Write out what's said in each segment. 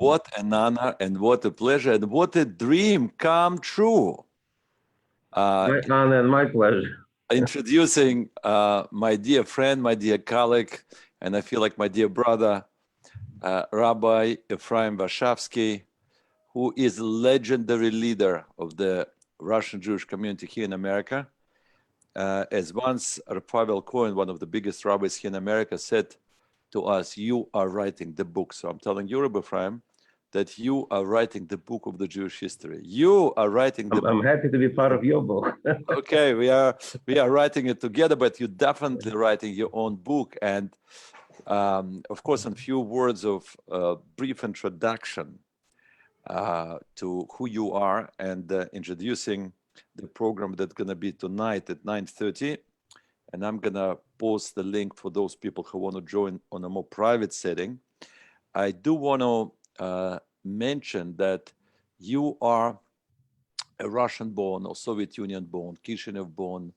What an honor and what a pleasure and what a dream come true. My honor and my pleasure. Introducing my dear friend, my dear colleague, and I feel like my dear brother, Rabbi Ephraim Vashovsky, who is a legendary leader of the Russian Jewish community here in America. As once Raphael Cohen, one of the biggest rabbis here in America, said to us, you are writing the book. So I'm telling you, Rabbi Ephraim, that you are writing the book of the Jewish history. You are writing the book. I'm happy to be part of your book. Okay, we are writing it together, but you're definitely writing your own book. And of course, in a few words of brief introduction to who you are and introducing the program that's going to be tonight at 9:30. And I'm going to post the link for those people who want to join on a more private setting. I do want to mention that you are a Russian-born or Soviet Union-born, Kishinev-born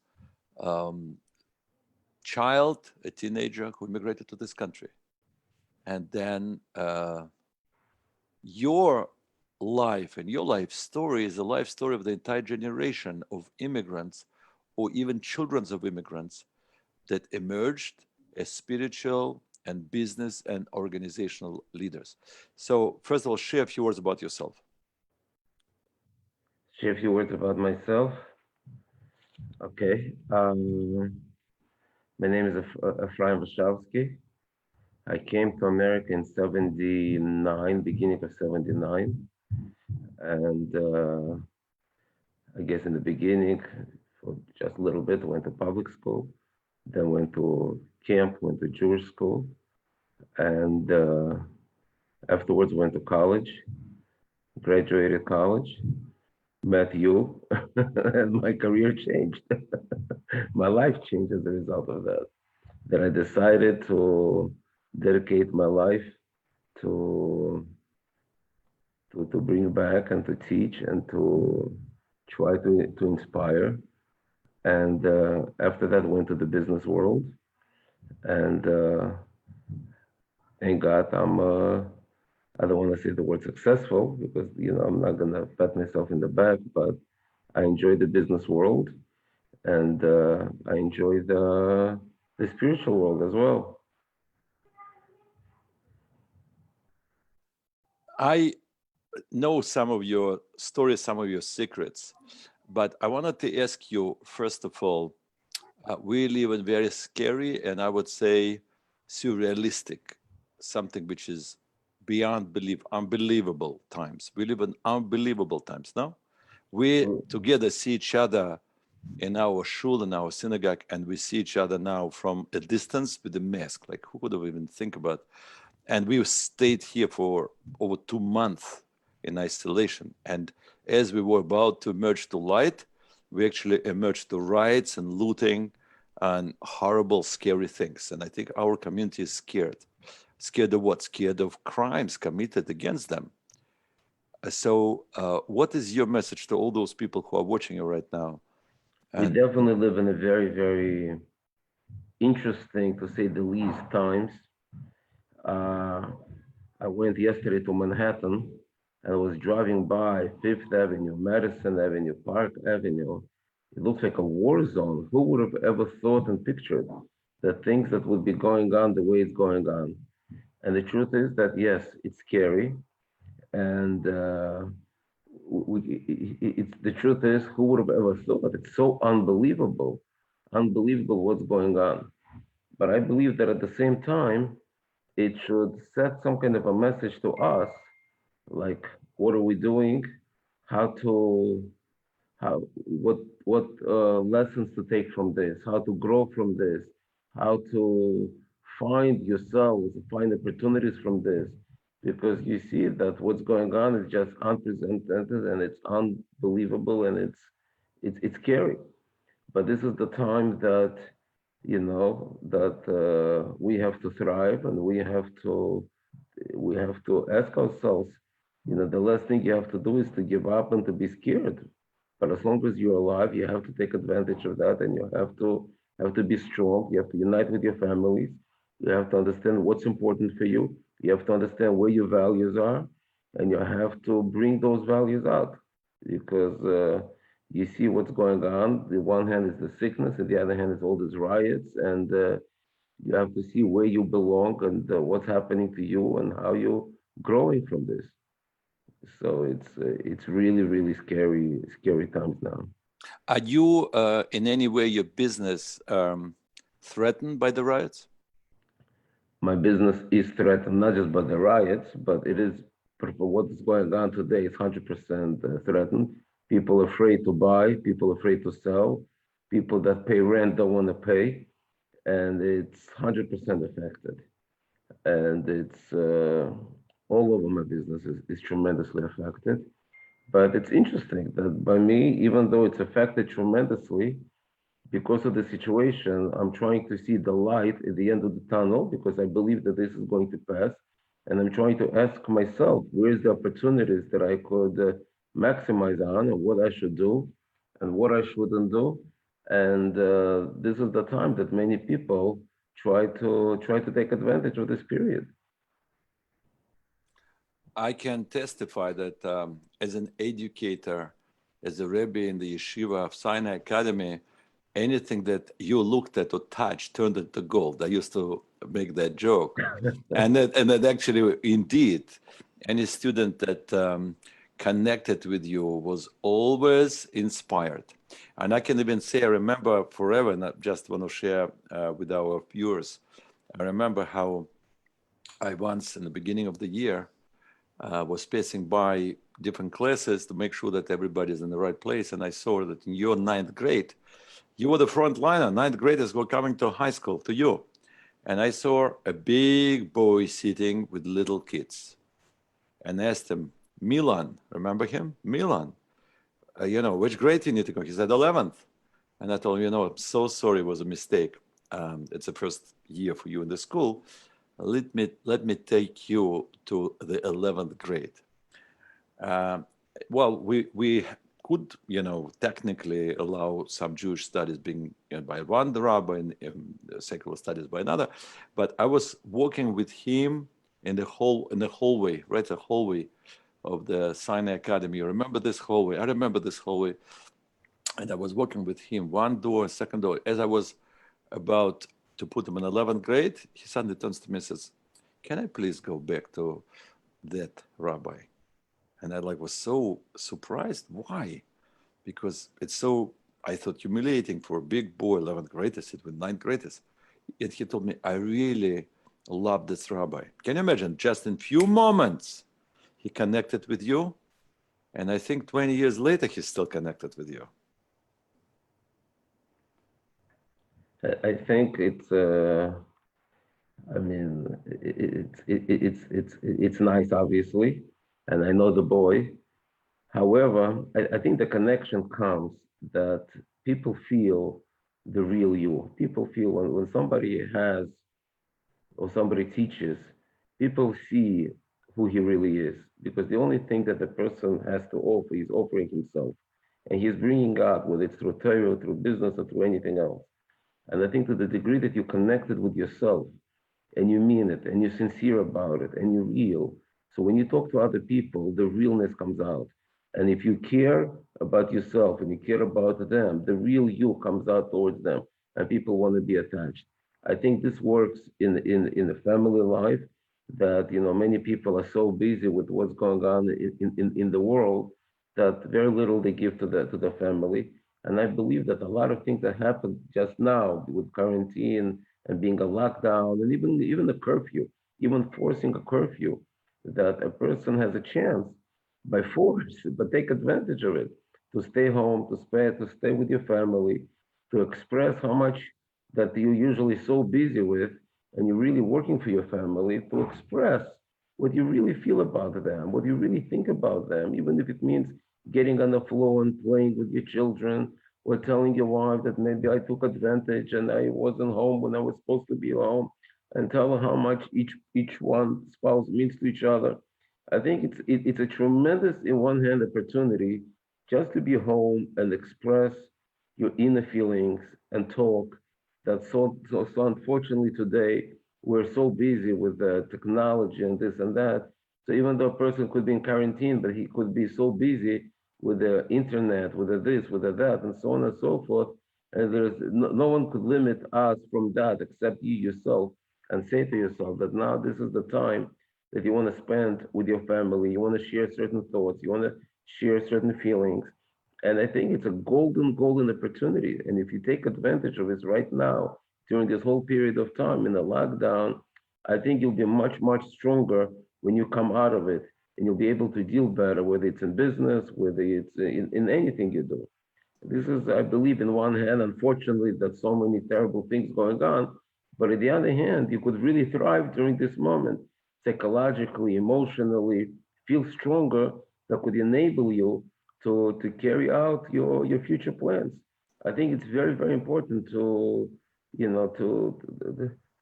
child, a teenager who immigrated to this country. And then your life and your life story is a life story of the entire generation of immigrants or even children of immigrants that emerged as spiritual and business and organizational leaders. So first of all, share a few words about yourself. Share a few words about myself. Okay. My name is Ephraim Vashovsky. I came to America in 79, beginning of 79. And I guess in the beginning, for just a little bit, went to public school, then went to camp, went to Jewish school, and afterwards went to college, graduated college, met you, and my career changed. My life changed as a result of that. Then I decided to dedicate my life to bring back and to teach and to try to inspire. And after that, went to the business world. And thank God I don't want to say the word successful because, I'm not going to pat myself in the back, but I enjoy the business world and I enjoy the spiritual world as well. I know some of your stories, some of your secrets, but I wanted to ask you, first of all, we live in very scary and I would say surrealistic, something which is beyond belief, unbelievable times. We live in unbelievable times now. We together see each other in our shul, in our synagogue, and we see each other now from a distance with a mask. Like who could have even think about? And we stayed here for over 2 months in isolation. And as we were about to emerge to light, we actually emerged to riots and looting and horrible, scary things. And I think our community is scared. Scared of what? Scared of crimes committed against them. So what is your message to all those people who are watching you right now? We definitely live in a very, very interesting, to say the least, times. I went yesterday to Manhattan and I was driving by Fifth Avenue, Madison Avenue, Park Avenue. It looks like a war zone. Who would have ever thought and pictured that things that would be going on the way it's going on? And the truth is that, yes, it's scary. And the truth is, who would have ever thought? It's so unbelievable what's going on. But I believe that at the same time, it should set some kind of a message to us, like what are we doing, what lessons to take from this, how to grow from this, how to find yourselves, find opportunities from this, because you see that what's going on is just unprecedented and it's unbelievable and it's scary. But this is the time that we have to thrive and we have to ask ourselves, the last thing you have to do is to give up and to be scared. But as long as you're alive, you have to take advantage of that and you have to be strong. You have to unite with your families. You have to understand what's important for you. You have to understand where your values are. and you have to bring those values out because you see what's going on. The one hand is the sickness, and the other hand is all these riots, and you have to see where you belong and what's happening to you and how you're growing from this. So it's really really scary times now. Are you in any way your business threatened by the riots? My business is threatened not just by the riots, but it is for what is going on today. It's 100% threatened. People afraid to buy, people afraid to sell, people that pay rent don't want to pay, and it's 100% affected. And it's all over my business is tremendously affected. But it's interesting that by me, even though it's affected tremendously, because of the situation, I'm trying to see the light at the end of the tunnel because I believe that this is going to pass. And I'm trying to ask myself, where's the opportunities that I could maximize on and what I should do and what I shouldn't do. And this is the time that many people try to take advantage of this period. I can testify that as an educator, as a Rebbe in the yeshiva of Sinai Academy, anything that you looked at or touched turned into gold. I used to make that joke. And that actually, indeed, any student that connected with you was always inspired. And I can even say, I remember forever, and I just want to share with our viewers, I remember how I once, in the beginning of the year, was passing by different classes to make sure that everybody's in the right place. And I saw that in your ninth grade, you were the front liner. Ninth graders were coming to high school, to you. And I saw a big boy sitting with little kids and asked him, Milan, remember him? Milan, which grade you need to go? He said, 11th. And I told him, I'm so sorry, it was a mistake. It's the first year for you in the school. Let me take you to the 11th grade. Well, we could, technically allow some Jewish studies being by one rabbi and secular studies by another, but I was walking with him in the hallway, right, the hallway of the Sinai Academy. You remember this hallway? I remember this hallway, and I was walking with him, one door, second door. As I was about to put him in 11th grade, he suddenly turns to me and says, "Can I please go back to that rabbi?" And I was so surprised. Why? Because it's so, I thought, humiliating for a big boy, 11th grade, to sit with 9th graders. And he told me, I really love this rabbi. Can you imagine? Just in few moments, he connected with you. And I think 20 years later, he's still connected with you. I think it's it's nice, obviously, and I know the boy. However, I think the connection comes that people feel the real you. People feel when somebody has or somebody teaches, people see who he really is because the only thing that the person has to offer is offering himself, and he's bringing out whether it's through Torah, through business, or through anything else. And I think to the degree that you connected with yourself and you mean it and you're sincere about it and you're real. So when you talk to other people, the realness comes out. And if you care about yourself and you care about them, the real you comes out towards them and people want to be attached. I think this works in the family life that many people are so busy with what's going on in the world that very little they give to the family. And I believe that a lot of things that happened just now with quarantine and being a lockdown and even a curfew, even forcing a curfew, that a person has a chance by force, but take advantage of it to stay home, to stay with your family, to express how much that you're usually so busy with and you're really working for your family, to express what you really feel about them, what you really think about them, even if it means getting on the floor and playing with your children or telling your wife that maybe I took advantage and I wasn't home when I was supposed to be home, and tell her how much each one spouse means to each other. I think it's a tremendous, in one hand, opportunity just to be home and express your inner feelings and talk. That so unfortunately today we're so busy with the technology and this and that. So even though a person could be in quarantine, but he could be so busy with the internet, with the this, with the that, and so on and so forth, and there's no one could limit us from that except you yourself, and say to yourself that now this is the time that you want to spend with your family, you want to share certain thoughts, you want to share certain feelings. And I think it's a golden opportunity. And if you take advantage of it right now, during this whole period of time in the lockdown, I think you'll be much stronger when you come out of it, and you'll be able to deal better, whether it's in business, whether it's in anything you do. This is, I believe, in one hand, unfortunately, that so many terrible things going on. But on the other hand, you could really thrive during this moment, psychologically, emotionally, feel stronger, that could enable you to carry out your future plans. I think it's very important to,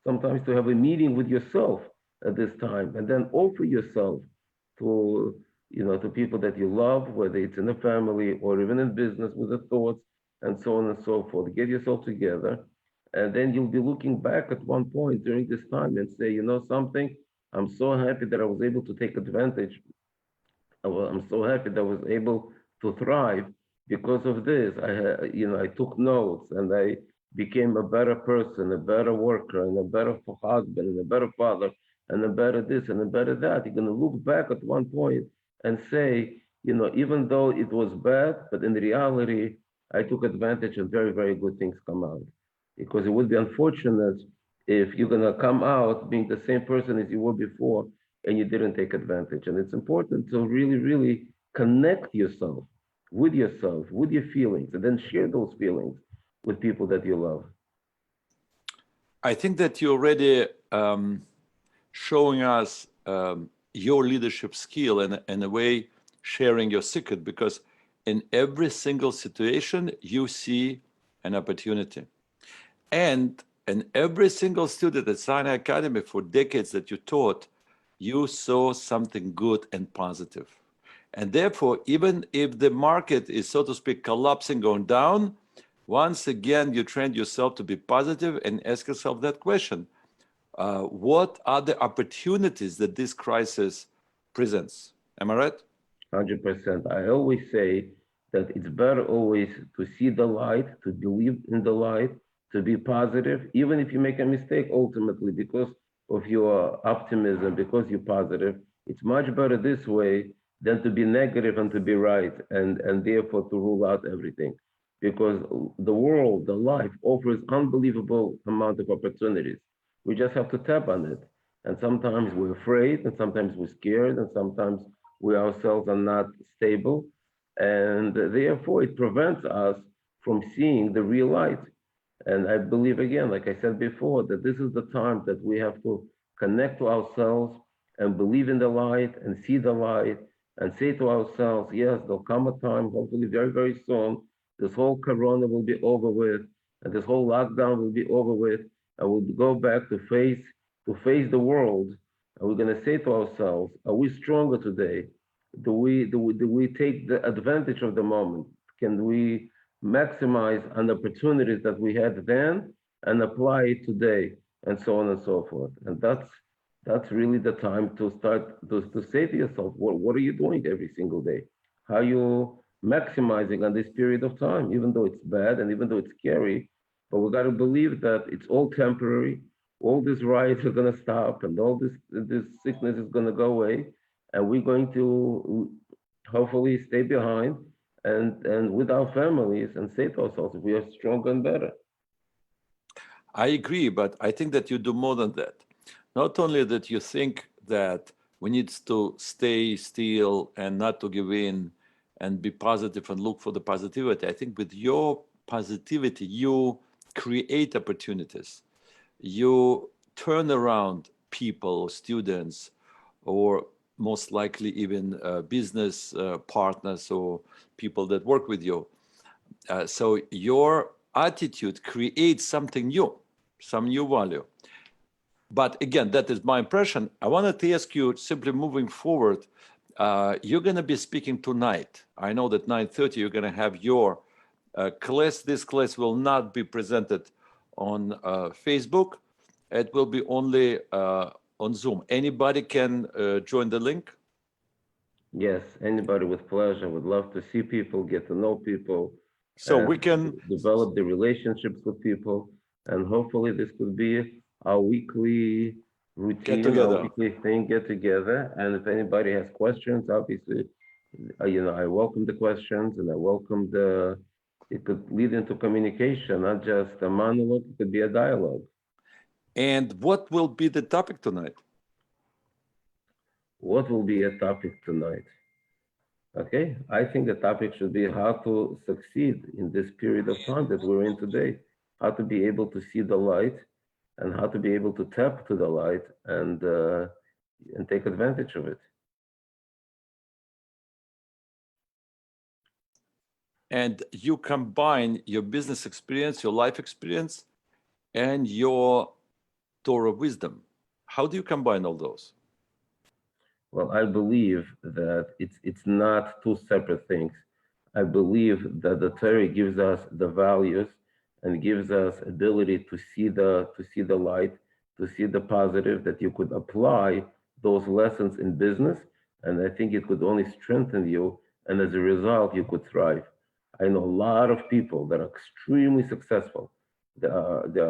sometimes to have a meeting with yourself at this time, and then offer yourself to to people that you love, whether it's in the family or even in business, with the thoughts and so on and so forth. Get yourself together, and then you'll be looking back at one point during this time and say, you know something, I'm so happy that I was able to take advantage. I'm so happy that I was able to thrive because of this. I took notes, and I became a better person, a better worker, and a better husband, and a better father, and a better this, and a better that. You're going to look back at one point and say, even though it was bad, but in reality, I took advantage, and very good things come out. Because it would be unfortunate if you're going to come out being the same person as you were before, and you didn't take advantage. And it's important to really connect yourself, with your feelings, and then share those feelings with people that you love. I think that you're already showing us your leadership skill, and in a way sharing your secret, because in every single situation you see an opportunity. And in every single student at Sinai Academy for decades that you taught, you saw something good and positive. And therefore, even if the market is, so to speak, collapsing, going down, once again, you trained yourself to be positive and ask yourself that question. What are the opportunities that this crisis presents? Am I right? 100%. I always say that it's better always to see the light, to believe in the light, to be positive, even if you make a mistake ultimately because of your optimism, because you're positive. It's much better this way than to be negative and to be right, and therefore to rule out everything. Because the world, the life offers unbelievable amount of opportunities. We just have to tap on it. And sometimes we're afraid, and sometimes we're scared, and sometimes we ourselves are not stable. And therefore it prevents us from seeing the real light. And I believe, again, like I said before, that this is the time that we have to connect to ourselves and believe in the light and see the light and say to ourselves, yes, there'll come a time, hopefully very soon, this whole corona will be over with, and this whole lockdown will be over with, and we'll go back to face the world. And we're going to say to ourselves, are we stronger today? Do we take the advantage of the moment? Can we maximize on the opportunities that we had then and apply it today, and so on and so forth? And that's really the time to start to say to yourself, what are you doing every single day? How are you maximizing on this period of time, even though it's bad and even though it's scary? But we got to believe that it's all temporary. All these riots are going to stop, and all this sickness is going to go away, and we're going to hopefully stay behind and with our families and say to ourselves, we are stronger and better. I agree, but I think that you do more than that. Not only that you think that we need to stay still and not to give in and be positive and look for the positivity. I think with your positivity, you create opportunities. You turn around people, students, or most likely even business partners or people that work with you. So your attitude creates something new, some new value. But again, that is my impression. I wanted to ask you, simply moving forward, you're going to be speaking tonight. I know that 9:30 you're going to have your class. This class will not be presented on Facebook. It will be only on Zoom. Anybody can join the link? Yes, anybody with pleasure would love to see people, get to know people, So we and can develop the relationships with people. And hopefully, this could be our weekly get routine, our together. weekly thing, get together. And if anybody has questions, obviously, I welcome the questions and I welcome it could lead into communication, not just a monologue, it could be a dialogue. And what will be the topic tonight? What will be a topic tonight? Okay, I think the topic should be how to succeed in this period of time that we're in today, how to be able to see the light and how to be able to tap to the light and take advantage of it. And you combine your business experience, your life experience, and your Torah wisdom. How do you combine all those? Well, I believe that it's not two separate things. I believe that the Torah gives us the values and gives us ability to see the light, to see the positive that you could apply those lessons in business, and I think it could only strengthen you, and as a result, you could thrive. I know a lot of people that are extremely successful. There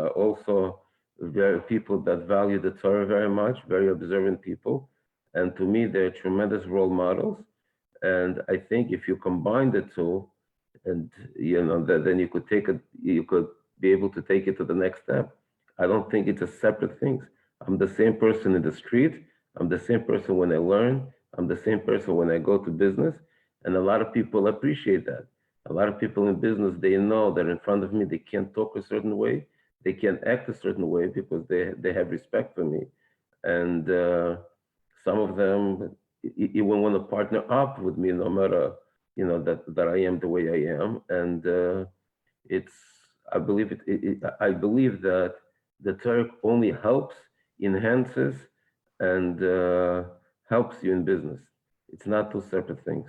are also very people that value the Torah very much, very observant people, and to me, they're tremendous role models. And I think if you combine the two, and then you could be able to take it to the next step. I don't think it's a separate things. I'm the same person in the street. I'm the same person when I learn. I'm the same person when I go to business. And a lot of people appreciate that. A lot of people in business, they know that in front of me, they can't talk a certain way. They can't act a certain way because they have respect for me. And some of them even want to partner up with me, no matter that I am the way I am, and it's I believe that the Torah only helps, enhances, and helps you in business. It's not two separate things.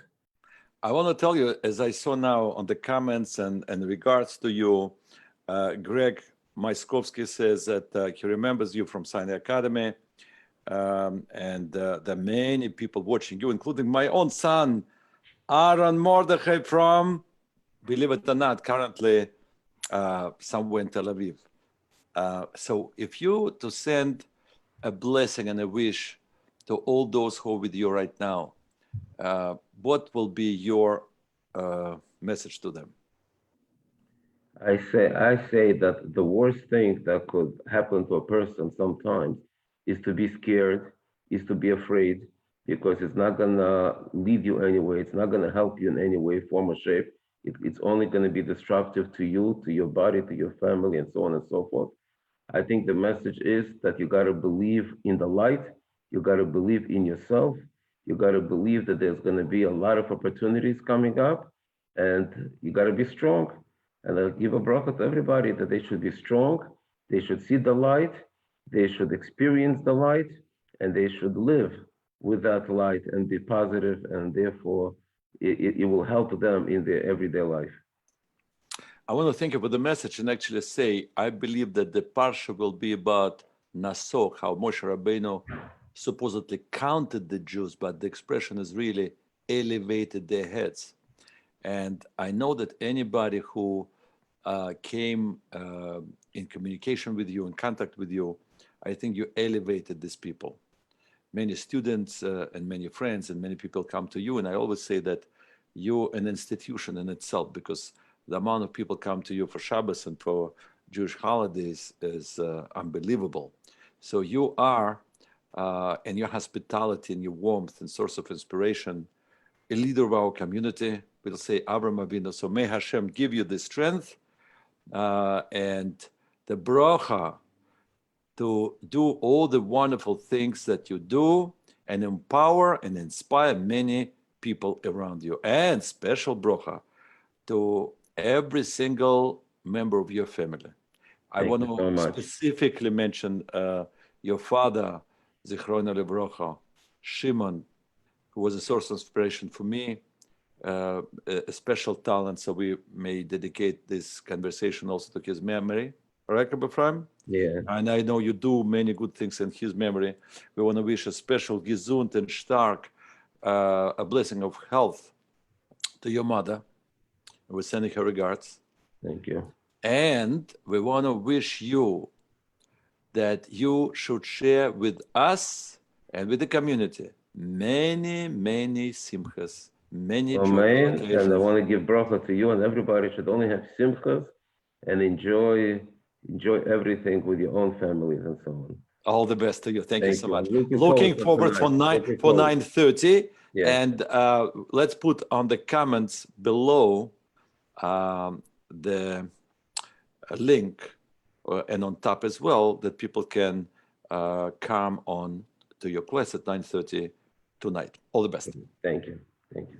I want to tell you, as I saw now on the comments and regards to you, Greg Myskovsky says that he remembers you from Sinai Academy. And there are many people watching you, including my own son, Aaron Mordechai from, believe it or not, currently somewhere in Tel Aviv. So if you to send a blessing and a wish to all those who are with you right now, what will be your message to them? I say that the worst thing that could happen to a person sometimes is to be scared, is to be afraid, because it's not gonna lead you anywhere. It's not gonna help you in any way, form, or shape. It's only gonna be destructive to you, to your body, to your family, and so on and so forth. I think the message is that you gotta believe in the light. You gotta believe in yourself. You gotta believe that there's gonna be a lot of opportunities coming up, and you gotta be strong. And I'll give a bracha to everybody that they should be strong, they should see the light, they should experience the light, and they should live with that light and be positive, and therefore it will help them in their everyday life. I want to think about the message and actually say, I believe that the parsha will be about Naso, how Moshe Rabbeinu supposedly counted the Jews, but the expression is really elevated their heads. And I know that anybody who came in communication with you, in contact with you, I think you elevated these people. Many students and many friends and many people come to you, and I always say that you're an institution in itself, because the amount of people come to you for Shabbos and for Jewish holidays is unbelievable. So you are, and your hospitality and your warmth and source of inspiration, a leader of our community. We'll say Avram Avinu. So may Hashem give you the strength and the bracha to do all the wonderful things that you do and empower and inspire many people around you. And special bracha to every single member of your family. I Thank want you so to much. specifically mention your father, Zichrono Levrocha, Shimon, who was a source of inspiration for me, a special talent, so we may dedicate this conversation also to his memory. Right, Rabbi Ephraim? Yeah. And I know you do many good things in his memory. We want to wish a special gesund and stark a blessing of health to your mother. We're sending her regards. Thank you. And we want to wish you that you should share with us and with the community many, many simchas, many joyful Amen. And I occasions. want to give bracha to you, and everybody should only have simchas and enjoy everything with your own families and so on. All the best to you. Thank you so much. Looking Forward for tonight. 9:30, Yes. and let's put on the comments below the link, and on top as well, that people can come on to your class at 9:30 tonight. All the best. Thank you. Thank you.